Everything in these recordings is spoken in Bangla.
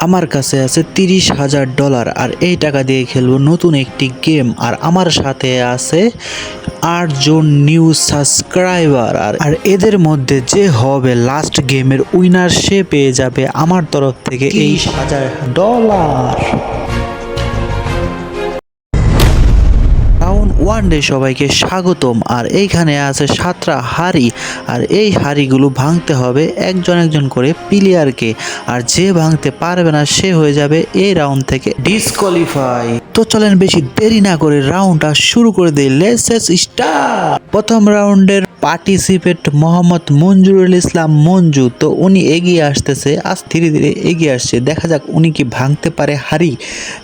আমার কাছে আছে $30,000 আর এই টাকা দিয়ে খেলবো নতুন একটি গেম। আর আমার সাথে আছে 8 জন নিউ সাবস্ক্রাইবার। আর এদের মধ্যে যে হবে লাস্ট গেমের উইনার সে পেয়ে যাবে আমার তরফ থেকে $30,000। রাউন্ড 1 সবাইকে স্বাগতম। আর এইখানে আছে 7টা হাড়ি, আর এই হাড়িগুলো ভাঙতে হবে একজন একজন করে প্লেয়ারকে। আর যে ভাঙতে পারবে না সে হয়ে যাবে এই রাউন্ড থেকে ডিসকোয়ালিফাই। তো চলেন বেশি দেরি না করে রাউন্ডটা শুরু করে দেই। Let's start. প্রথম রাউন্ডের পার্টিসিপেট মোহাম্মদ মঞ্জুরুল ইসলাম মঞ্জু। তো উনি এগিয়ে আসতেছে, আজ ধীরে ধীরে এগিয়ে আসছে। দেখা যাক উনি কি ভাঙতে পারে হাড়ি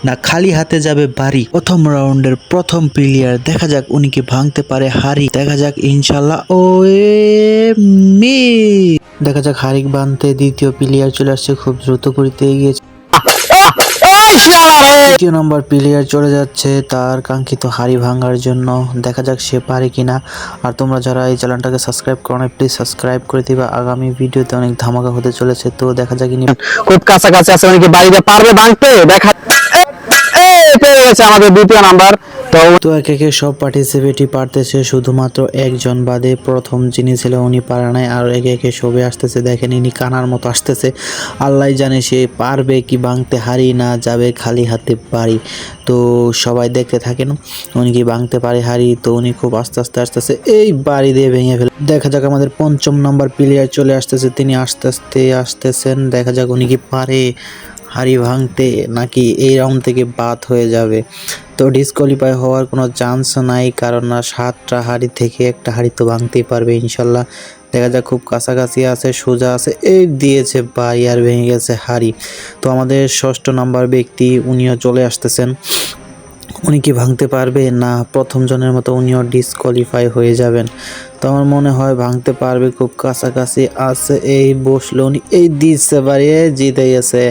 না খালি হাতে যাবে বাড়ি। প্রথম রাউন্ডের প্রথম প্লেয়ার, দেখা যাক উনি কি ভাঙতে পারে হাড়ি। দেখা যাক ইনশাল্লাহ। ও মি দেখা যাক হাড়ি বাঁধতে দ্বিতীয় প্লেয়ার চলে আসছে, খুব দ্রুত গতিতে এগিয়েছে। তৃতীয় নম্বর প্লেয়ার চলে যাচ্ছে তার কাঙ্ক্ষিত হাড়ি ভাঙার জন্য। দেখা যাক সে পারে কিনা। আর তোমরা যারা এই চ্যানেলটাকে সাবস্ক্রাইব করো না প্লিজ সাবস্ক্রাইব করে দিবা, আগামী ভিডিওতে অনেক ধামাকা হতে চলেছে। তো দেখা যাক ইনি খুব কাছাকাছি আছে, উনি কি বাড়িতে পারবে ভাঙতে। দেখা পেয়ে গেছে আমাদের দ্বিতীয় নাম্বার। তো একে একে সব পার্টিসিপেটই পারতেছে, শুধুমাত্র একজন বাদে প্রথম যিনি ছিল উনি পারে নাই। আর একে একে সবে আসতেছে, দেখেন ইনি কানার মতো আসতেছে। আল্লাহ জানে সে পারবে কি ভাঙতে হারি না যাবে খালি হাতে বাড়ি। তো সবাই দেখতে থাকেন উনি কি ভাঙতে পারে হারি। তো উনি খুব আস্তে আস্তে আসতেছে, এই বাড়ি দিয়ে ভেঙে ফেলে। দেখা যাক আমাদের পঞ্চম নম্বর প্লেয়ার চলে আসতেছে, তিনি আস্তে আস্তে আসতেছেন। দেখা যাক উনি কি পারে হাড়ি ভাঙতে নাকি এই রাউন্ড থেকে বাদ হয়ে যাবে। তো ডিসকোয়ালিফাই হওয়ার কোনো চান্স নাই, কারণ না 7টা হাড়ি থেকে একটা হাড়ি তো ভাঙতেই পারবে ইনশাল্লাহ। দেখা যাক খুব কাছাকাছি আছে, সোজা আছে, এই দিয়েছে বাড়ি আর ভেঙে গেছে হাড়ি। তো আমাদের 6ষ্ঠ নাম্বার ব্যক্তি উনিও চলে আসতেছেন, উনি কি ভাঙতে পারবে না প্রথম জনের মতো উনিও ডিসকোয়ালিফাই হয়ে যাবেন। তো আমার মনে হয় ভাঙতে পারবে, খুব কাছাকাছি আছে। এই বসলো উনি, এই দিচ্ছে বাড়িয়ে জিতে গেছে।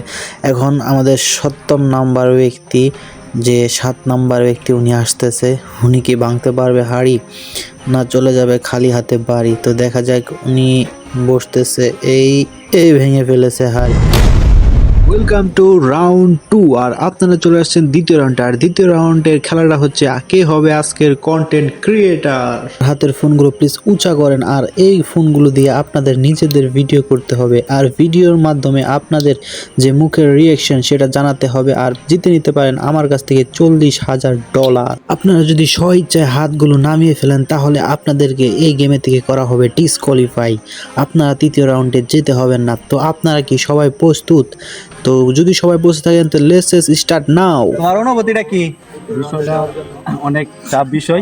এখন আমাদের 7ম নাম্বার ব্যক্তি, যে 7 নাম্বার ব্যক্তি উনি আসতেছে, উনি কি ভাঙতে পারবে হাড়ি না চলে যাবে খালি হাতে বাড়ি। তো দেখা যাক উনি বসতেছে, এই ভেঙে ফেলেছে হাড়ি। Welcome to round 2। আর আপনারা চলে আসছেন দ্বিতীয় রাউন্ডে। আর দ্বিতীয় রাউন্ডের খেলাটা হচ্ছে কে হবে আজকের কন্টেন্ট ক্রিয়েটার। হাতের ফোনগুলো প্লিজ উঁচা করেন, আর এই ফোনগুলো দিয়ে আপনাদের নিজেদের ভিডিও করতে হবে। আর ভিডিওর মাধ্যমে আপনাদের যে মুখের রিয়াকশন সেটা জানাতে হবে। আর জিতে নিতে পারেন আমার কাছ থেকে $40,000। আপনারা যদি স্বইচ্ছায় হাতগুলো নামিয়ে ফেলেন তাহলে আপনাদেরকে এই গেমে থেকে করা হবে ডিসকোয়ালিফাই। আপনারা তৃতীয় রাউন্ডে যেতে হবেন না। তো আপনারা কি সবাই প্রস্তুত? তো যদি সবাই বসে থাকেন তো লেটস স্টার্ট নাও। তোমার অনুভূতিটা কি? বিষয়টা অনেক চাপ বিষয়,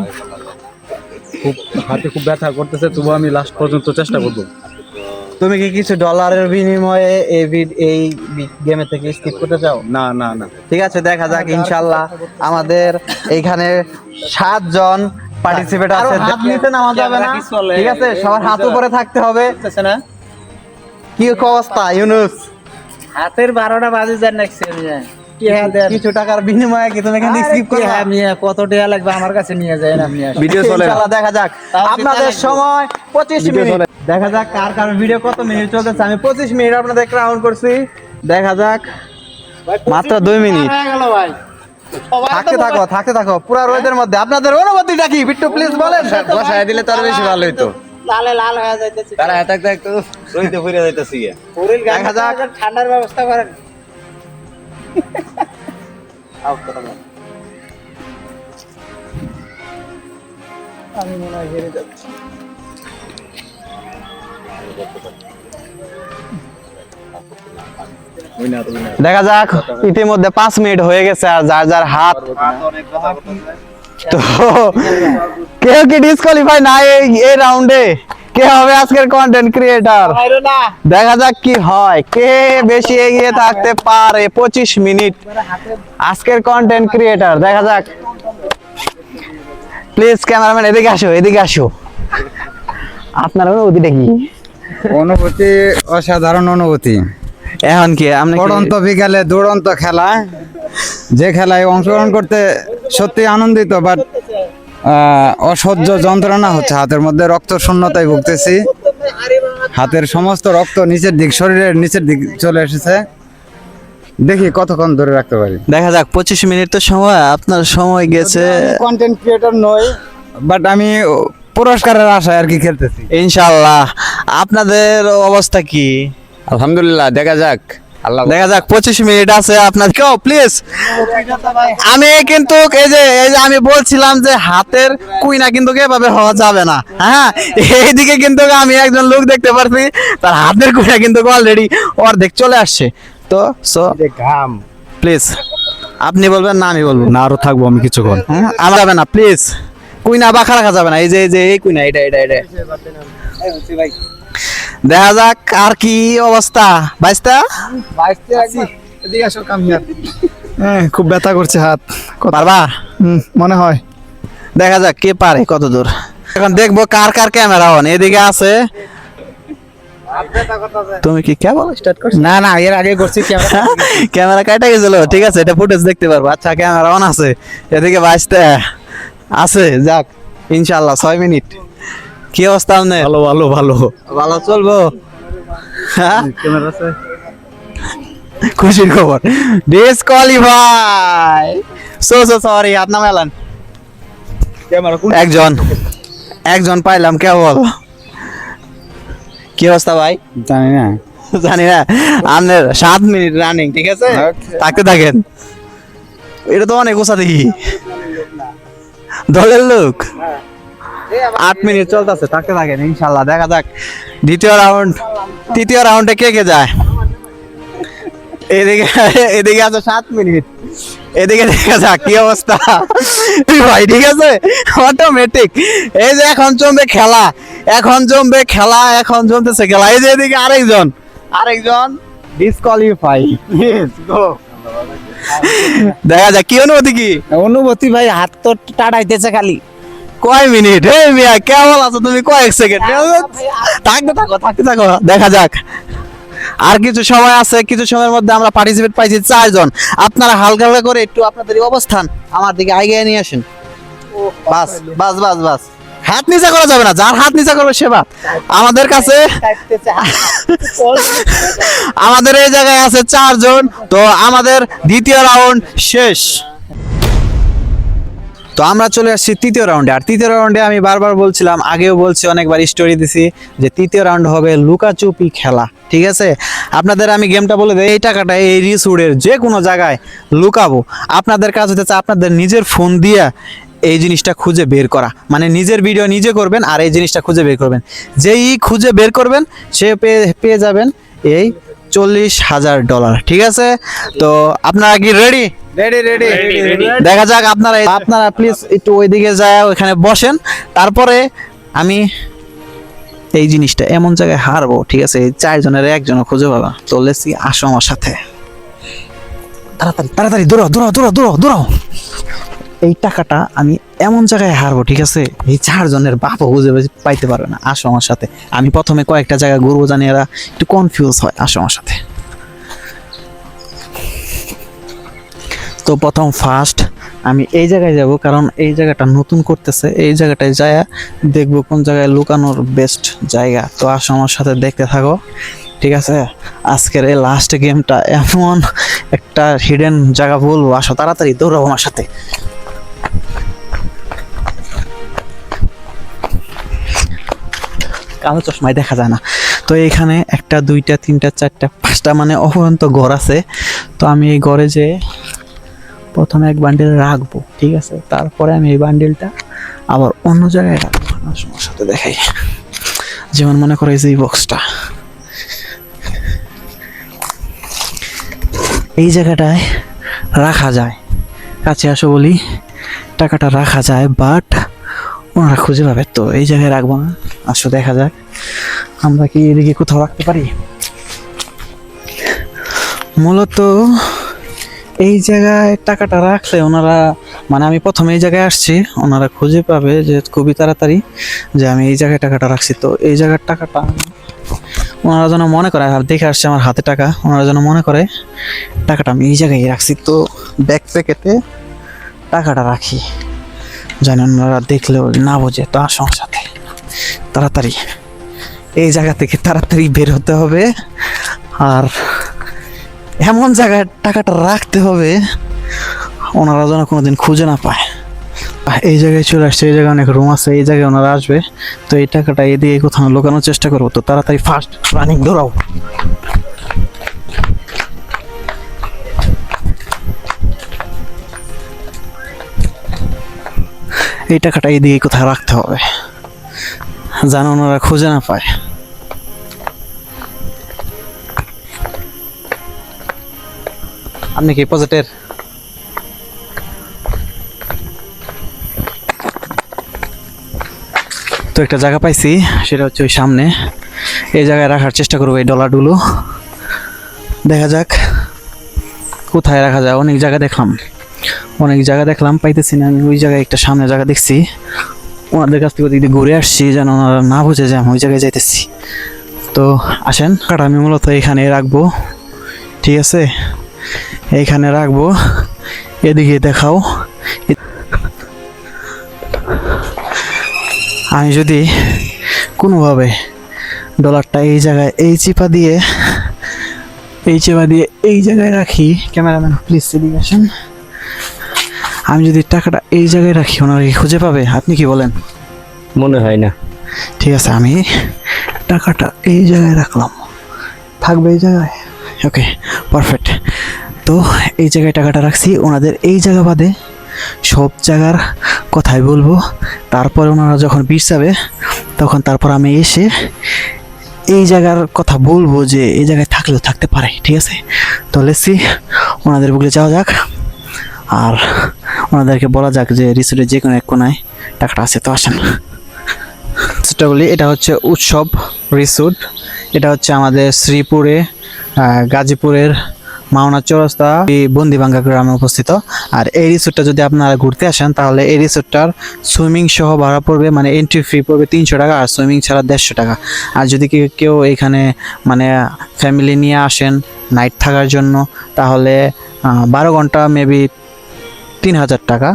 খুব হাতে খুব ব্যথা করতেছে, তবু আমি লাস্ট পর্যন্ত চেষ্টা করব। তুমি কি কিছু ডলারের বিনিময়ে এই গেমে থেকে স্কিপ করতে চাও? না না না, ঠিক আছে, দেখা যাক ইনশাল্লাহ। আমাদের এইখানে 7 জন পার্টিসিপেট আছে, হাত নিচে নামা যাবে না, ঠিক আছে? সবার হাত উপরে থাকতে হবে। কি অবস্থা ইউনুস? হাতের 12টা বাজে যান নাকছে মিয়া। কি হ্যাঁ দেন কিছু টাকার বিনিময়ে কি তুমি এখানে স্কিপ করবে? হ্যাঁ মিয়া, কত টাকা লাগবে আমার কাছে নিয়ে যায় না মিয়া। ভিডিও চলে, ইনশাআল্লাহ দেখা যাক। আপনাদের সময় 25 মিনিট। দেখা যাক কার কার ভিডিও কত মিনিট চলতেছে। আমি 25 মিনিট আপনাদের ক্রাউন করছি, দেখা যাক। মাত্র 2 মিনিট হয়ে গেল ভাই। থাকতে থাকো পুরো রোদের মধ্যে। আপনাদের অনুভূতিটা কি বিট্টু প্লিজ বলেন। বসায় দিলে তার বেশি ভালো হইতো। লালে লাল হয়ে যাইতেছে। তারা থাকতে একটু রইতে ফিরে যাইতেছি। পুরিল দেখা যাক। ঠান্ডার ব্যবস্থা করেন। আমি মনে হয় হেরে যাচ্ছি। দেখা যাক, ইতিমধ্যে 5 মিনিট হয়ে গেছে। আর যার যার হাত, তো কেউ কি ডিসকোয়ালিফাই না এই রাউন্ডে? কে হবে আজকের কন্টেন্ট ক্রিয়েটর? দেখা যাক কি হয়, কে বেশি এগিয়ে থাকতে পারে। 25 মিনিট আজকের কন্টেন্ট ক্রিয়েটর। দেখা যাক, প্লিজ ক্যামেরাম্যান এদিকে আসো। আপনার অনুভূতিটা কি? অনুভূতি অসাধারণ অনুভূতি। এখন কি পড়ন্ত বিকালে দৌড়ন্ত খেলা, যে খেলায় অংশগ্রহণ করতে সত্যি আনন্দিত, বাট অসহ্য যন্ত্রণা হচ্ছে। হাতের মধ্যে রক্ত শূন্যতায় ভুগতেছি, হাতের সমস্ত রক্ত নিচের দিক, শরীরের নিচের দিক চলে এসেছে। দেখি কতক্ষণ ধরে রাখতে পারি। দেখা যাক, 25 মিনিট তো সময়, আপনার সময় গেছে। কন্টেন্ট ক্রিয়েটর নই, বাট আমি পুরস্কারের আশায় আর কি খেলতেছি। ইনশাআল্লাহ। আপনাদের অবস্থা কি? আলহামদুলিল্লাহ, দেখা যাক। আল্লাহ দেখা যাক, 25 মিনিট আছে আপনার। কেউ প্লিজ, আমি কিন্তু এই যে আমি বলছিলাম যে হাতের কুইনা কিন্তু এভাবে হওয়া যাবে না। হ্যাঁ, এইদিকে কিন্তু আমি একজন লোক দেখতে পারছি, তার হাতের কুইনা কিন্তু অলরেডি অর্ধেক চলে আসছে। তো সো ঘাম। প্লিজ আপনি বলবেন না আমি বলবো? না, আরো থাকবো আমি কিছুক্ষণ। আমার যাবে না প্লিজ, কুইনা বাঁকা রাখা যাবে না। এই যে এই কুইনা, এটা দেখা যাক আর কি অবস্থা। বাইস্তা খুব ব্যথা করছে হাত, পারবা? মনে হয়। দেখা যাক কে পারে কত দূর। এখন দেখবো কার কার ক্যামেরা অন। এদিকে আছে, তুমি কি কেবল স্টার্ট করছো? না না, এর আগে করছি ক্যামেরা কাটা গেছিল, ঠিক আছে, এটা ফুটেজ দেখতে পারবো। আচ্ছা, ক্যামেরা অন আছে, এদিকে বাঁচতে আছে। যাক, ইনশাআল্লাহ 6 মিনিট। কি অবস্থা আপনার? ভালো ভালো ভালো। ভালো চলবো? হ্যাঁ, ক্যামেরা আছে। খুশির খবর, ডিসকোয়ালিফাই। সো সরি, হাত নামাইলেন। ক্যামেরা কোন? একজন পাইলাম কেবল। কি অবস্থা ভাই? জানি না। জানি না। আপনার 7 মিনিট রানিং, ঠিক আছে, থাকতে থাকেন। এটা তো অনেক উঁচা দেখি, দলের লোক। 8 মিনিট চলতেছে, থাকতে থাকেন ইনশাল্লাহ। দেখা যাক তৃতীয় রাউন্ডে কে যায়। এদিকে আছে 7 মিনিট, এদিকে দেখা যাক কি অবস্থা ভাই। ঠিক আছে, অটোমেটিক। এই যে এখন জমবে খেলা, এখন জমতেছে খেলা। এই যে এদিকে আরেকজন ডিসকোয়ালিফাই। দেখা যাক কি অনুভূতি। কি অনুভূতি ভাই, হাত তো টাটাইতেছে খালি। কয় মিনিট? হে মিয়া, কেমন আছো তুমি? কয়েক সেকেন্ড থাকতে থাকো, দেখা যাক। আর কিছু সময় আছে, কিছু সময়ের মধ্যে আমরা পার্টিসিপেট পাইছি 4 জন। আপনারা হালকা করে একটু আপনাদের অবস্থান আমার দিকে এগিয়ে নিয়ে আসেন। বাস বাস বাস বাস, হাত নিচা করা যাবে না, যার হাত নিচা করবে সে বাদ। আমাদের কাছে আমাদের এই জায়গায় আছে 4 জন। তো আমাদের দ্বিতীয় রাউন্ড শেষ। তো আমরা চলে আসছি তৃতীয় রাউন্ডে। আর তৃতীয় রাউন্ডে আমি বারবার বলছিলাম, আগেও বলছি, অনেকবার স্টোরি দিছি যে তৃতীয় রাউন্ড হবে লুকাচুপি খেলা। ঠিক আছে, আপনাদের আমি গেমটা বলে দেই। এই টাকাটা এই রিসুডের যে কোনো জায়গায় লুকাবো। আপনাদের কাজ হচ্ছে আপনাদের নিজের ফোন দিয়ে এই জিনিসটা খুঁজে বের করা, মানে নিজের ভিডিও নিজে করবেন আর এই জিনিসটা খুঁজে বের করবেন। যেই খুঁজে বের করবেন সে পেয়ে যাবেন এই $40,000। ঠিক আছে, তো আপনারা কি রেডি? রেডি। দেখা যাক। আপনারা প্লিজ একটু ওইদিকে যায় ওইখানে বসেন। তারপরে আমি এই জিনিসটা এমন জায়গায় হারবো, ঠিক আছে, এই 4 জনের একজনও খুঁজে পাবা। তো লেসি, আসো আমার সাথে, তাড়াতাড়ি দৌড়াও। এই টাকাটা আমি এমন জায়গায় হারবো, ঠিক আছে, এই 4 জনের বাপও খুঁজে পাইতে পারবে না। আসো আমার সাথে। আমি প্রথমে কয়েকটা জায়গায় ঘুরবো, জানি এরা একটু কনফিউজ হয়। আসো আমার সাথে। তো প্রথম ফার্স্ট আমি এই জায়গায় যাব, কারণ এই জায়গাটা নতুন করতেছে। এই জায়গাটায় যায় দেখবো কোন জায়গায় লুকানোর বেস্ট জায়গা। তো আসো আমার সাথে, দেখতে থাকো। ঠিক আছে, আজকের এই লাস্ট গেমটা এমন একটা হিডেন জায়গা বলবো। আসো তাড়াতাড়ি দৌড়াও আমার সাথে। কালো চশমায় দেখা যায় না। তো এখানে 1 2 3 4 5টা মানে অফুরন্ত ঘর আছে। তো আমি এই ঘরে যে প্রথমে এক বান্ডিল রাখবো, ঠিক আছে, তারপরে আমি এই বান্ডিলটা আবার অন্য জায়গায় রাখবো। আমার সাথে দেখাই, যেমন মনে করে এই বক্সটা এই জায়গাটায় রাখা যায়। কাছে আসো বলি, টাকাটা রাখা যায়, বাট ওনারা খুঁজে পাবে। তো এই জায়গায় রাখবো না। আসো দেখা যাক আমরা কি এদিকে কোথাও রাখতে পারি। মূলত এই জায়গায় টাকাটা রাখলে ওনারা, মানে আমি প্রথমে এই জায়গায় আসছি, ওনারা খুঁজে পাবে যে খুবই তাড়াতাড়ি যে আমি এই জায়গায় টাকাটা রাখছি। তো এই জায়গার টাকাটা ওনারা যেন মনে করে, আর দেখে আসছে আমার হাতে টাকা, ওনারা যেন মনে করে টাকাটা আমি এই জায়গায় রাখছি। তো ব্যাক প্যাকেটে টাকাটা রাখি, যেন ওনারা দেখলেও না বোঝে। তো আসো আমার সাথে, তাড়াতাড়ি এই জায়গা থেকে তাড়াতাড়ি বের হতে হবে। আর এমন জায়গায় টাকাটা রাখতে হবে ওনারা যেন কোনোদিন খুঁজে না পায়। এই জায়গায় চলে আসছে, এই জায়গায় অনেক রুম আছে, এই জায়গায় ওনারা আসবে। তো এই টাকাটা এদিকে কোথাও লুকানোর চেষ্টা করবো। তো তাড়াতাড়ি ফার্স্ট রানিং দৌড়াও। এই টাকাটা এদিকে কোথায় রাখতে হবে যেন ওনারা খুঁজে না পায়। আপনি কি পজিটের? তো একটা জায়গা পাইছি, সেটা হচ্ছে ওই সামনে। এই জায়গায় রাখার চেষ্টা করবো এই ডলারগুলো। দেখা যাক কোথায় রাখা যায়। অনেক জায়গা দেখলাম, পাইতেছি না। আমি ওই জায়গায় একটা সামনে জায়গা দেখছি, ওনাদের কাছ থেকে ওদিকে ঘুরে আসছি যেন ওনারা না বুঝে যে আমি ওই জায়গায় যাইতেছি। তো আসেন, কাটা আমি মূলত এখানে রাখবো, ঠিক আছে? এইখানে রাখবো, এদিকে দেখাও। আমি যদি কোনোভাবে ডলারটা এই জায়গায় এই চিপা দিয়ে এই জায়গায় রাখি, ক্যামেরাম্যান প্লিজ এদিকে আসেন। আমি যদি টাকাটা এই জায়গায় রাখি, ওনারা কি খুঁজে পাবে? আপনি কি বলেন? মনে হয় না। ঠিক আছে, আমি টাকাটা এই জায়গায় রাখলাম, থাকবে এই জায়গায়। ওকে, পারফেক্ট। তো এই জায়গায় টাকাটা রাখছি, ওনাদের এই জায়গা বাদে সব জায়গার কথাই বলবো। তারপরে ওনারা যখন যাবে তখন তারপর আমি এসে এই জায়গার কথা বলবো যে এই জায়গায় থাকলেও থাকতে পারে, ঠিক আছে? তো লেটস ওনাদের বুকলে যাওয়া যাক আর ওনাদেরকে বলা যাক যে রিসোর্টের যে কোনো এক কোনায় টাকাটা আছে। তো আসেন সেটা বলি। এটা হচ্ছে উৎসব রিসোর্ট। এটা হচ্ছে আমাদের শ্রীপুরে গাজীপুরের মাওনা চৌরাস্তা বন্দিবাঙ্গা গ্রামে অবস্থিত। আর এই রিসোর্টটা যদি আপনারা ঘুরতে আসেন তাহলে এই রিসোর্টটার সুইমিং সহ ভাড়া পড়বে, মানে এন্ট্রি ফি পড়বে 300 টাকা, আর সুইমিং ছাড়া 150 টাকা। আর যদি কেউ এখানে মানে ফ্যামিলি নিয়ে আসেন নাইট থাকার জন্য তাহলে 12 ঘন্টা মেবি 3000 টাকা।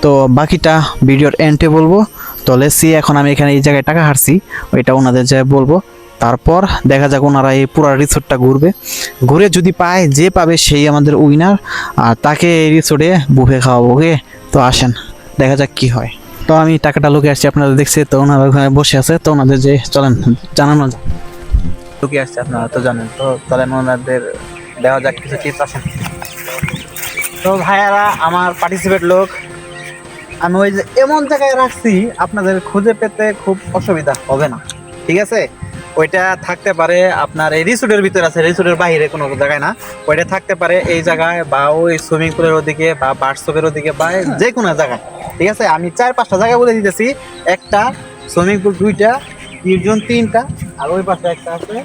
তো বাকিটা ভিডিওর এন্ডে বলবো। তো লেটস এখন আমি এখানে এই জায়গায় টাকা হারছি, ওইটা ওনাদের যা বলবো। তারপর দেখা যাক ওনারা এই পুরো রিসোর্টটা ঘুরে যদি পায়, যে পাবে সেই আমাদের উইনার, আর তাকে এই রিসোর্টে বুফে খাওয়াবো। ওকে, তো আসেন দেখা যাক কি হয়। তো আমি টাকাটা লুকিয়ে আসছি, আপনারা দেখছি। তো ওনারা ওখানে বসে আছে, তো ওনাদের যে চলেন জানানো যাক। লুকিয়ে আসছে, আপনারা তো জানেন। তো চলেন ওনাদের দেওয়া যাক কিছু টিপস। আসেন। তো ভাইয়ারা, আমার পার্টিসিপেট লোক, আমি ওই যে এমন জায়গায় রাখছি আপনাদের খুঁজে পেতে খুব অসুবিধা হবে না, ঠিক আছে? ওইটা থাকতে পারে আপনার এই রিসোর্টের ভিতরে আছে, রিসোর্টের বাইরে কোনো জায়গায় না। ওইটা থাকতে পারে এই জায়গায় বা ওই সুইমিং পুলের ওদিকে বা বার্সকের ওদিকে বা যে কোনো জায়গায়, ঠিক আছে? আমি 4-5টা জায়গা বলে দিতেছি। একটা সুইমিং পুল, 2টা, নির্জন 3টা, আর ওই পাশে একটা আছে,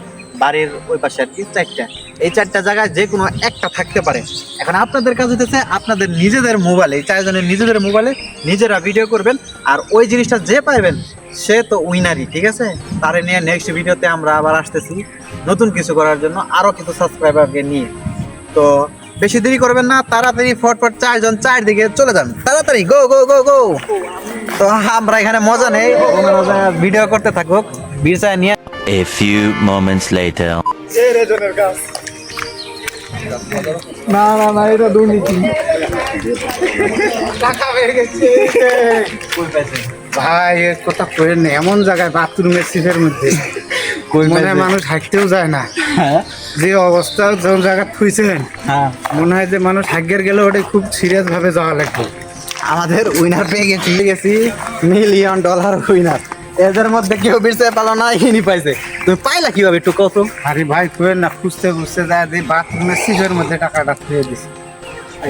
বাড়ির ওই পাশে আর কি 4টা। এই 4টা জায়গায় যে কোনো একটা থাকতে পারে। এখন আপনাদের কাজ হতেছে আপনাদের নিজেদের মোবাইলে, এই 4 জনের নিজেদের মোবাইলে নিজেরা ভিডিও করবেন, আর ওই জিনিসটা যে পারবেন সে তো উইনারই, ঠিক আছে? তারে নিয়ে নেক্সট ভিডিওতে আমরা আবার আসতেছি নতুন কিছু করার জন্য, আরও কিছু সাবস্ক্রাইবারকে নিয়ে। তো বেশি দেরি করবেন না, তাড়াতাড়ি ফটফট 4 জন 4 দিকে চলে যান, তাড়াতাড়ি গো গো গো গো। তো আমরা এখানে মজা নেই, ওনারা ভিডিও করতে থাকুক, বিরসায় নিয়ে। A few moments later. না না না, এটা দুর্নীতি ভাই। এর কথা কইেন না, এমন জায়গায় বাথরুমের সিটের মধ্যে মনে হয় মানুষ হাঁটতেও যায় না। যে অবস্থা কোন জায়গা থুইছেন, মনে হয় যে মানুষ হাগের গেলে ওটা খুব সিরিয়াস ভাবে যাওয়া লাগবে। আমাদের উইনার পেয়ে গেছি $1 মিলিয়ন উইনার। এদের মধ্যে কেউ বেঁচে পালো না, ইনি পাইছে। তুমি পাইলা কিভাবে একটু কত? আরে ভাই কইেন না, খুঁজতে খুঁজতে যায় যে বাথরুমের সিটের মধ্যে টাকাটা থুয়ে দিছে।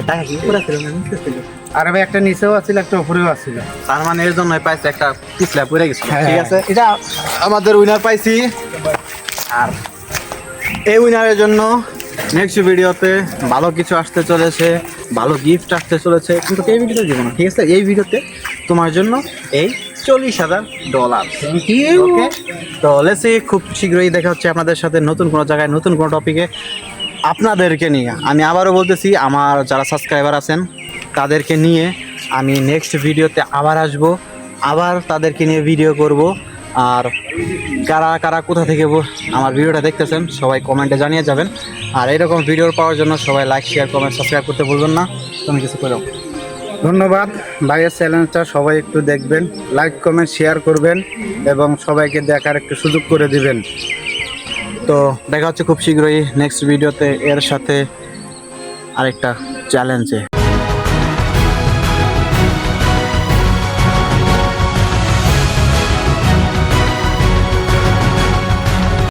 টাকা কি উপরে ছিল না নিচে ছিল? আরে ভাই, একটা নিচেও আছিল, একটা উপরেও আছিল। তার মানে এর জন্যই পাইছে, একটা পিছলা পড়ে গেছে। হ্যাঁ। ঠিক আছে, এটা আমাদের উইনার পাইছি। আর এই উইনারের জন্য নেক্সট ভিডিওতে ভালো কিছু আসতে চলেছে, ভালো গিফট আসতে চলেছে, কিন্তু এই ভিডিওতে দিব না, ঠিক আছে? এই ভিডিওতে তোমার জন্য এই $40,000। Thank you. ওকে, তো লেটস সি, খুব শীঘ্রই দেখা হচ্ছে আপনাদের সাথে নতুন কোনো জায়গায় নতুন কোনো টপিকে আপনাদেরকে নিয়ে। আমি আবারও বলতেছি, আমার যারা সাবস্ক্রাইবার আছেন তাদেরকে নিয়ে আমি নেক্সট ভিডিওতে আবার আসব, আবার তাদেরকে নিয়ে ভিডিও করব। আর কারা কারা কোথা থেকে আমার ভিডিওটা দেখতেছেন সবাই কমেন্টে জানিয়ে যাবেন। আর এরকম ভিডিও পাওয়ার জন্য সবাই লাইক শেয়ার কমেন্ট সাবস্ক্রাইব করতে ভুলবেন না। তুমি কিছু করো। ধন্যবাদ। ভাইয়ের চ্যানেলটা সবাই একটু দেখবেন, লাইক কমেন্ট শেয়ার করবেন এবং সবাইকে দেখার একটু সুযোগ করে দিবেন। তো দেখা হচ্ছে খুব শীঘ্রই নেক্সট ভিডিওতে এর সাথে আরেকটা চ্যালেঞ্জে।